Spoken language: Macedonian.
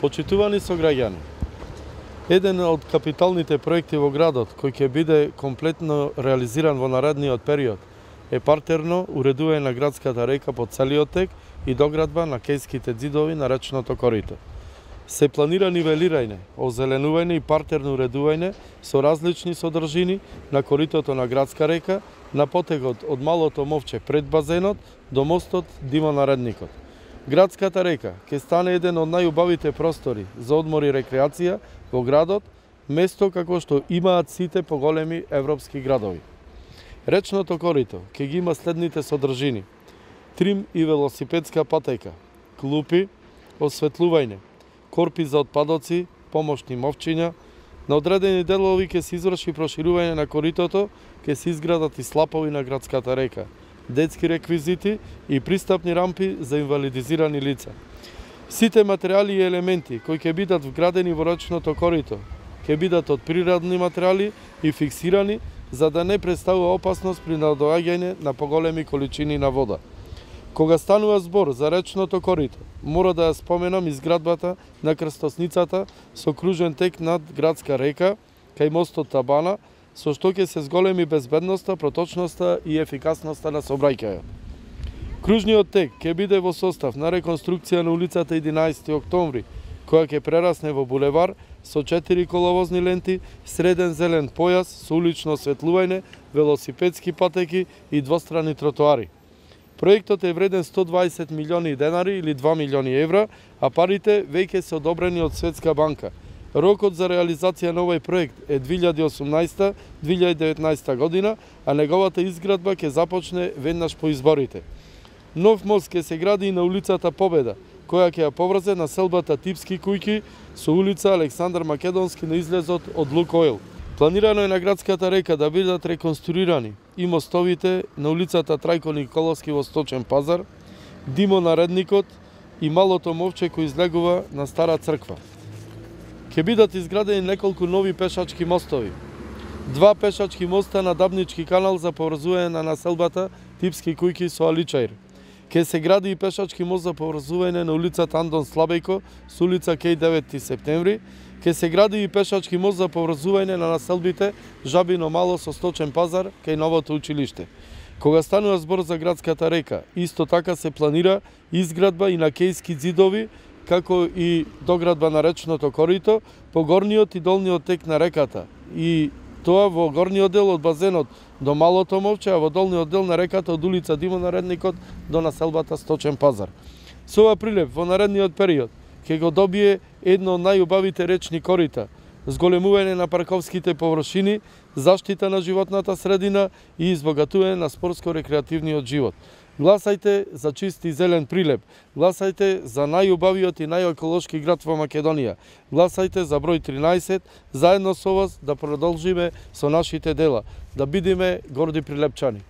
Почитувани сограѓани, еден од капиталните проекти во градот, кој ќе биде комплетно реализиран во наредниот период, е партерно уредување на градската река по целиот тек и доградба на кејските ѕидови на речното корито. Се планира нивелирање, озеленување и партерно уредување со различни содржини на коритото на градска река, на потегот од Малото Мовче пред базенот до мостот Димо Наредникот. Градската река ќе стане еден од најубавите простори за одмор и рекреација во градот, место како што имаат сите поголеми европски градови. Речното корито ќе ги има следните содржини: трим и велосипедска патека, клупи, осветлување, корпи за отпадоци, помошни мовчиња. На одредени делови ќе се изврши проширување на коритото, ќе се изградат и слапови на градската река, детски реквизити и пристапни рампи за инвалидизирани лица. Сите материјали и елементи кои ќе бидат вградени во речното корито ќе бидат од природни материјали и фиксирани за да не представува опасност при надоаѓање на поголеми количини на вода. Кога станува збор за речното корито, мора да ја споменам изградбата на крстосницата со кружен тек над градска река кај мостот Табана, со што ќе се зголеми безбедноста, проточноста и ефикасноста на сообраќајот. Кружниот тек ќе биде во состав на реконструкција на улицата 11 октомври, која ќе прерасне во булевар со 4 коловозни ленти, среден зелен појас со улично осветлување, велосипедски патеки и двострани тротоари. Проектот е вреден 120 милиони денари или 2 милиони евра, а парите веќе се одобрени од Светска банка. Рокот за реализација на овој проект е 2018-2019 година, а неговата изградба ќе започне веднаш по изборите. Нов мост ќе се гради и на улицата Победа, која ќе ја поврзе населбата Типски кујки со улица Александар Македонски на излезот од Лукойл. Планирано е на градската река да бидат реконструирани и мостовите на улицата Трајко Николовски во Сточен пазар, Димо Наредникот и Малото Мовче кој излегува на Стара црква. Ќе бидат изградени неколку нови пешачки мостови. 2 пешачки моста на Дабнички канал за поврзување на населбата Типски кујки со Аличаир. Ќе се гради и пешачки мост за поврзување на улицата Андон Слабејко со улица Кеј 9 септември. Ќе се гради и пешачки мост за поврзување на населбите Жабино Мало со Сточен пазар кај новото училиште. Кога станува збор за градската река, исто така се планира изградба и на кејски ѕидови, како и доградба на речното корито по горниот и долниот тек на реката, и тоа во горниот дел од базенот до Малото Мовче, а во долниот дел на реката од улица Димо Наредникот до населбата Сточен пазар. Со ова прилеп во наредниот период ќе го добие едно од најубавите речни корита, зголемување на парковските површини, заштита на животната средина и избогатување на спортско-рекреативниот живот. Гласајте за чист и зелен прилеп. Гласајте за најубавиот и најеколошки град во Македонија. Гласајте за број 13, заедно со вас да продолжиме со нашите дела, да бидеме горди прилепчани.